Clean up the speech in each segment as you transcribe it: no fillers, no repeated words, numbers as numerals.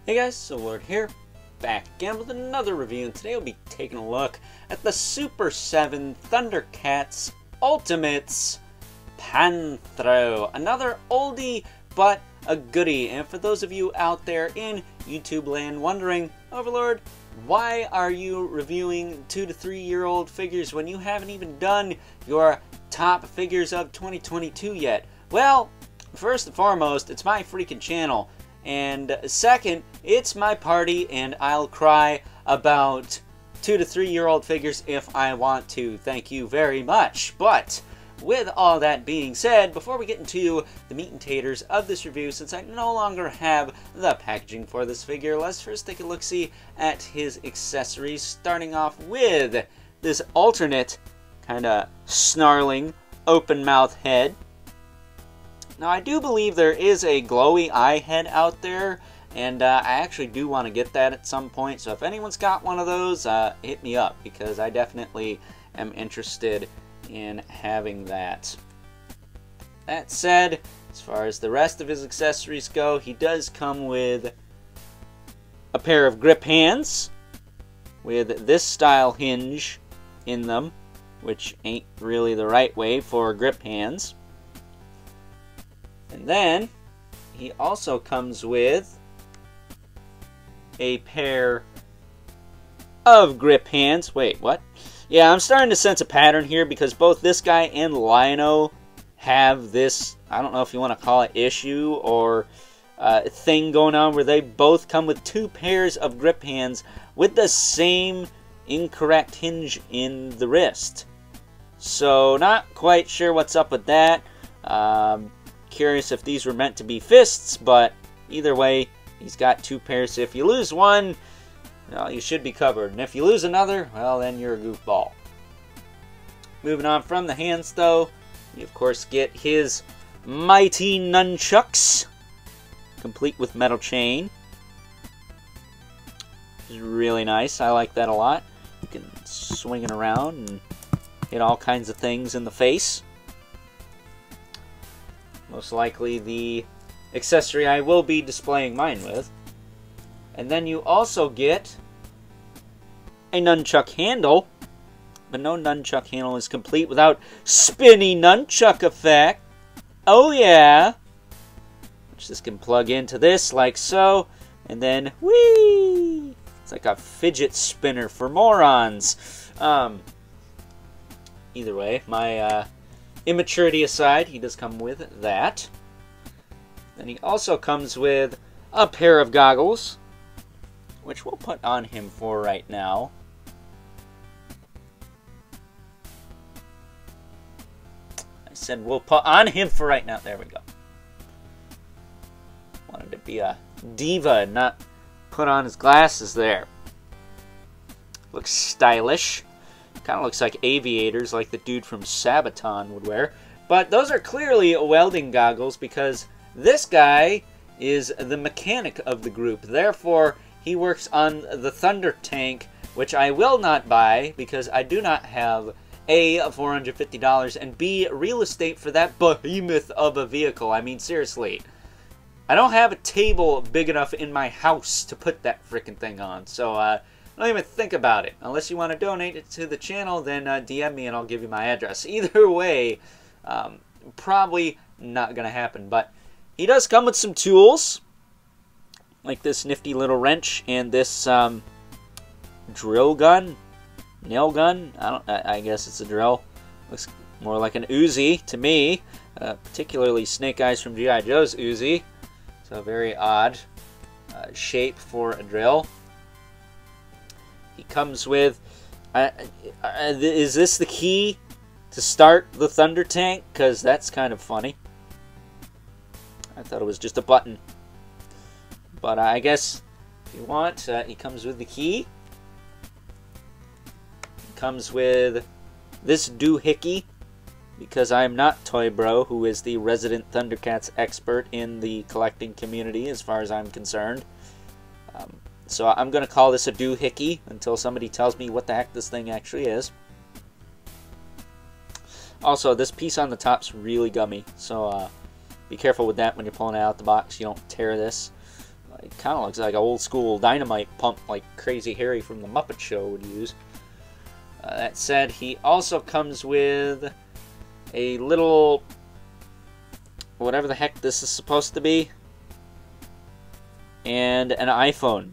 Hey guys, so Lord here, back again with another review, and today we'll be taking a look at the Super7 Thundercats Ultimates Panthro. Another oldie, but a goodie. And for those of you out there in YouTube land wondering, Overlord, why are you reviewing 2 to 3 year old figures when you haven't even done your top figures of 2022 yet? Well, first and foremost, it's my freaking channel. And second, it's my party, and I'll cry about 2 to 3 year old figures if I want to. Thank you very much. But with all that being said, before we get into the meat and taters of this review, since I no longer have the packaging for this figure, let's first take a look-see at his accessories, starting off with this alternate kind of snarling open mouth head. Now, I do believe there is a glowy eye head out there, and I actually do want to get that at some point. So if anyone's got one of those, hit me up, because I definitely am interested in having that. That said, as far as the rest of his accessories go, he does come with a pair of grip hands with this style hinge in them, which ain't really the right way for grip hands. And then, he also comes with a pair of grip hands. Wait, what? Yeah, I'm starting to sense a pattern here, because both this guy and Lino have this, I don't know if you want to call it issue or thing going on, where they both come with 2 pairs of grip hands with the same incorrect hinge in the wrist. So, not quite sure what's up with that. Curious if these were meant to be fists, but either way, he's got 2 pairs. If you lose one, well, you should be covered. And if you lose another, well, then you're a goofball. Moving on from the hands, though, you of course get his mighty nunchucks, complete with metal chain. Which is really nice. I like that a lot. You can swing it around and hit all kinds of things in the face. Most likely the accessory I will be displaying mine with. And then you also get a nunchuck handle. But no nunchuck handle is complete without spinny nunchuck effect. Oh yeah! Which this can plug into this like so. And then, whee! It's like a fidget spinner for morons. Either way, my immaturity aside, he does come with that. Then he also comes with a pair of goggles, which we'll put on him for right now. I said we'll put on him for right now. There we go. Wanted to be a diva and not put on his glasses there. Looks stylish. Kind of looks like aviators, like the dude from Sabaton would wear. But those are clearly welding goggles, because this guy is the mechanic of the group. Therefore, he works on the Thunder Tank, which I will not buy, because I do not have A, $450, and B, real estate for that behemoth of a vehicle. I mean, seriously. I don't have a table big enough in my house to put that freaking thing on. So, don't even think about it. Unless you want to donate it to the channel, then DM me and I'll give you my address. Either way, probably not going to happen. But he does come with some tools, like this nifty little wrench and this drill gun, nail gun. I guess it's a drill. Looks more like an Uzi to me, particularly Snake Eyes from G.I. Joe's Uzi. So very odd shape for a drill. He comes with, is this the key to start the Thunder Tank? Because that's kind of funny. I thought it was just a button. But I guess if you want, he comes with the key. He comes with this doohickey, because I'm not Toy Bro, who is the resident Thundercats expert in the collecting community as far as I'm concerned. So I'm going to call this a doohickey until somebody tells me what the heck this thing actually is. Also, this piece on the top's really gummy, so be careful with that when you're pulling it out the box. You don't tear this. It kind of looks like an old school dynamite pump like Crazy Harry from the Muppet Show would use. That said, he also comes with a little, whatever the heck this is supposed to be, and an iPhone.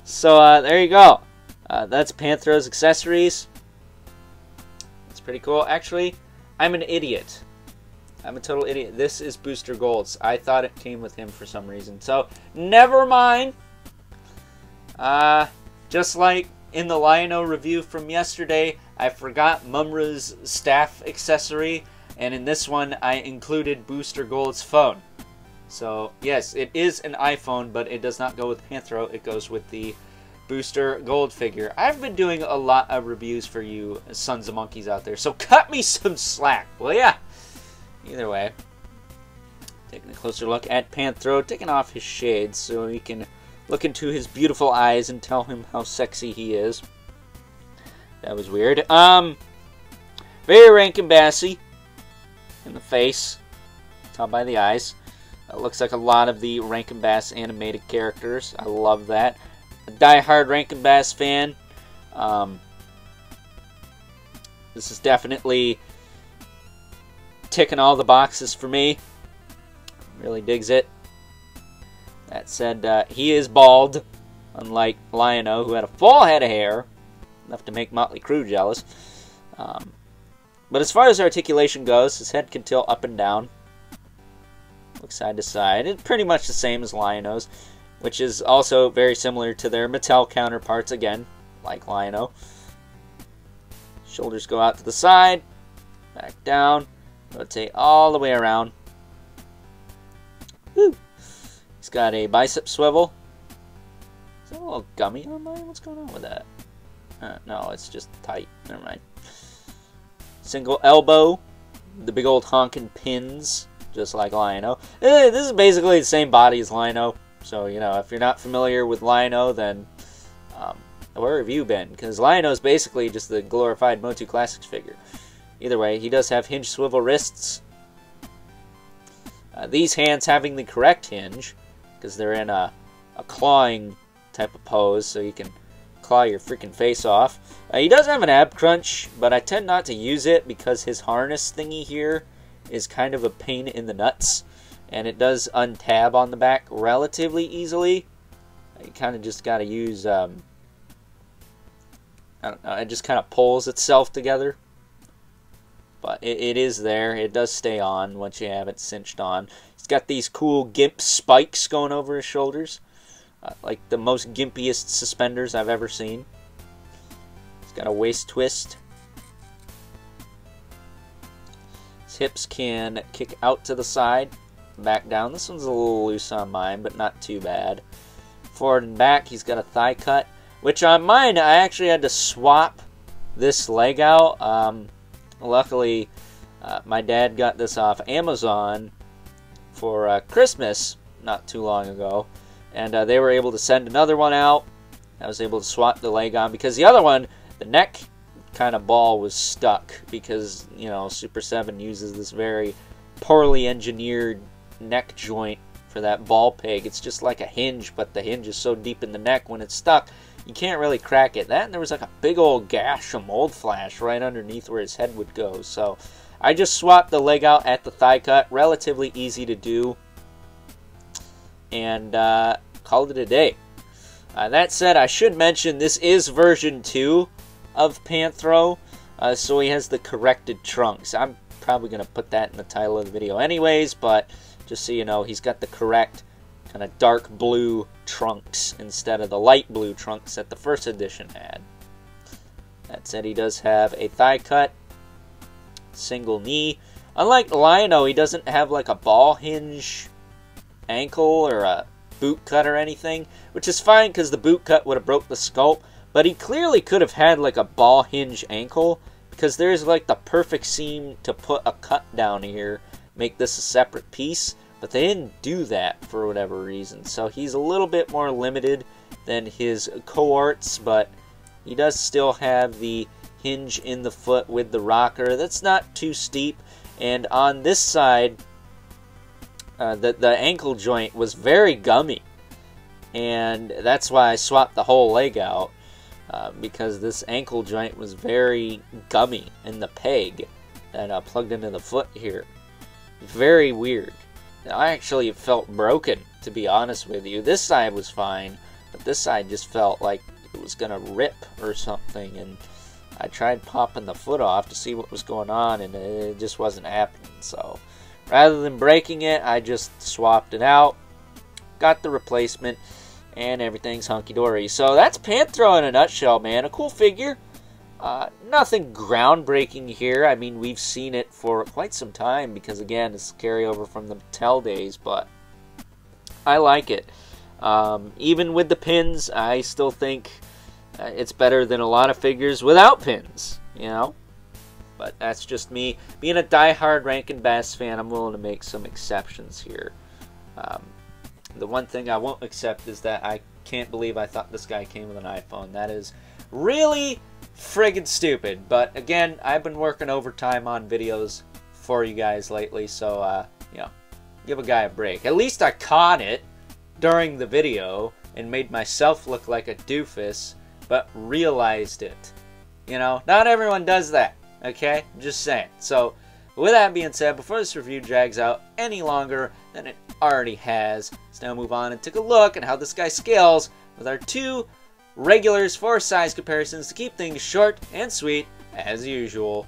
So there you go. That's Panthro's accessories. It's pretty cool. Actually, I'm an idiot. I'm a total idiot. This is Booster Gold's. I thought it came with him for some reason. So, never mind. Just like in the Lion-O review from yesterday, I forgot Mumra's staff accessory. And in this one, I included Booster Gold's phone. So, yes, it is an iPhone, but it does not go with Panthro. It goes with the Booster Gold figure. I've been doing a lot of reviews for you sons of monkeys out there. So, cut me some slack, will ya? Either way, taking a closer look at Panthro, taking off his shades so we can look into his beautiful eyes and tell him how sexy he is. That was weird. Very Rankin Bassy in the face, tell by the eyes. Looks like a lot of the Rankin Bass animated characters. I love that. A die-hard Rankin Bass fan. This is definitely ticking all the boxes for me. Really digs it. That said, he is bald, unlike Lion-O, who had a full head of hair, enough to make Motley Crue jealous. But as far as articulation goes, his head can tilt up and down, look side to side. It's pretty much the same as Lion-O's, which is also very similar to their Mattel counterparts, again, like Lion-O. Shoulders go out to the side, back down. Rotate all the way around. Woo! He's got a bicep swivel. Is that a little gummy on mine? What's going on with that? No, it's just tight. Never mind. Single elbow. The big old honking pins, just like Lion-O. This is basically the same body as Lion-O. So, you know, if you're not familiar with Lion-O, then where have you been? Because Lion-O is basically just the glorified Motu Classics figure. Either way, he does have hinge swivel wrists. These hands having the correct hinge, because they're in a clawing type of pose, so you can claw your freaking face off. He does have an ab crunch, but I tend not to use it because his harness thingy here is kind of a pain in the nuts, and it does untab on the back relatively easily. You kind of just got to use, I don't know, it just kind of pulls itself together. But it is there. It does stay on once you have it cinched on. He's got these cool gimp spikes going over his shoulders. Like the most gimpiest suspenders I've ever seen. He's got a waist twist. His hips can kick out to the side, back down. This one's a little loose on mine, but not too bad. Forward and back, he's got a thigh cut. Which on mine, I actually had to swap this leg out. Luckily, my dad got this off Amazon for Christmas not too long ago, and they were able to send another one out. I was able to swap the leg on because the other one, the neck kind of ball was stuck because, you know, Super7 uses this very poorly engineered neck joint for that ball peg. It's just like a hinge, but the hinge is so deep in the neck when it's stuck, you can't really crack it. That, and there was like a big old gash, a mold flash right underneath where his head would go. So I just swapped the leg out at the thigh cut. Relatively easy to do. And called it a day. That said, I should mention this is version 2 of Panthro. So he has the corrected trunks. I'm probably going to put that in the title of the video anyways. But just so you know, he's got the correct kind of dark blue trunks instead of the light blue trunks that the first edition had. That said, he does have a thigh cut, single knee. Unlike Lion-O, he doesn't have like a ball hinge ankle or a boot cut or anything, which is fine because the boot cut would have broke the sculpt, but he clearly could have had like a ball hinge ankle because there's like the perfect seam to put a cut down here, make this a separate piece. But they didn't do that for whatever reason. So he's a little bit more limited than his cohorts, but he does still have the hinge in the foot with the rocker. That's not too steep. And on this side, the ankle joint was very gummy. and that's why I swapped the whole leg out, because this ankle joint was very gummy in the peg that plugged into the foot here. Very weird. I actually felt broken, to be honest with you. This side was fine, but this side just felt like it was gonna rip or something, and I tried popping the foot off to see what was going on, and it just wasn't happening. So rather than breaking it, I just swapped it out, got the replacement, and everything's hunky-dory. So that's Panthro in a nutshell, man. A cool figure. Nothing groundbreaking here. I mean, we've seen it for quite some time because, again, it's carryover from the Mattel days, but I like it. Even with the pins, I still think it's better than a lot of figures without pins, you know? But that's just me. Being a die-hard Rankin Bass fan, I'm willing to make some exceptions here. The one thing I won't accept is that I can't believe I thought this guy came with an iPhone. That is really friggin' stupid. But again, I've been working overtime on videos for you guys lately, so, you know, give a guy a break. At least I caught it during the video and made myself look like a doofus, but realized it. You know, not everyone does that, okay? I'm just saying. So, with that being said, before this review drags out any longer than it already has, let's now move on and take a look at how this guy scales with our two regulars for size comparisons to keep things short and sweet as usual.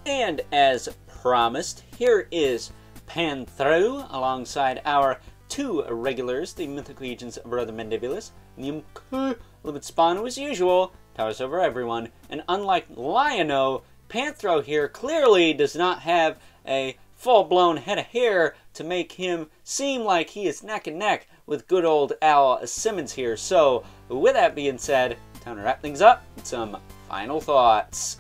And as promised, here is Panthro alongside our two regulars, the Mythic Legions Brother Mandibulus, Limit Spawn, who as usual towers over everyone, and unlike Lion-O, Panthro here clearly does not have a full-blown head of hair to make him seem like he is neck and neck with good old Al Simmons here. So, with that being said, time to wrap things up with some final thoughts.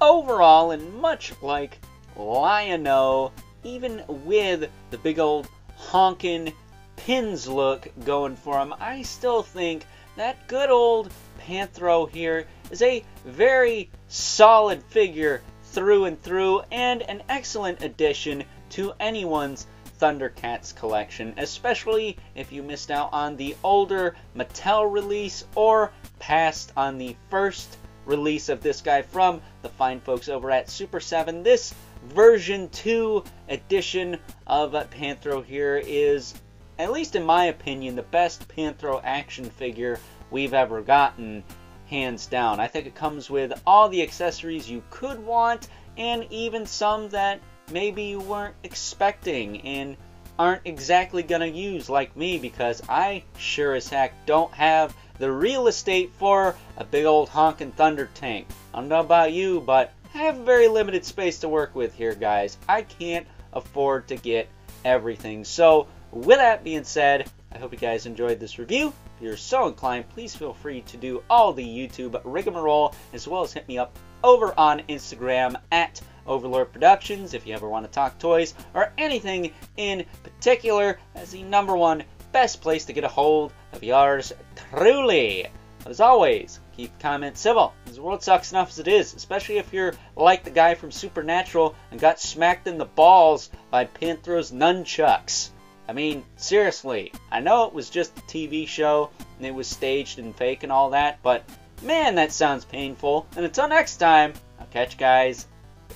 Overall, and much like Lion-O, even with the big old honkin' pins look going for him, I still think that good old Panthro here is a very solid figure through and through, and an excellent addition to anyone's Thundercats collection, especially if you missed out on the older Mattel release or passed on the first release of this guy from the fine folks over at Super7. This version 2 edition of Panthro here is, at least in my opinion, the best Panthro action figure we've ever gotten, hands down. I think it comes with all the accessories you could want, and even some that maybe you weren't expecting and aren't exactly gonna use, like me, because I sure as heck don't have the real estate for a big old honkin' thunder tank. I don't know about you, but I have very limited space to work with here, guys. I can't afford to get everything. So, with that being said, I hope you guys enjoyed this review. If you're so inclined, please feel free to do all the YouTube rigmarole, as well as hit me up over on Instagram at Overlord Productions if you ever want to talk toys or anything in particular. That's the #1 best place to get a hold of yours truly. But as always, keep comments civil. This world sucks enough as it is, especially if you're like the guy from Supernatural and got smacked in the balls by Panthro's Nunchucks. I mean, seriously, I know it was just a TV show and it was staged and fake and all that, but man, that sounds painful. And until next time, I'll catch you guys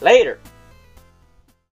later.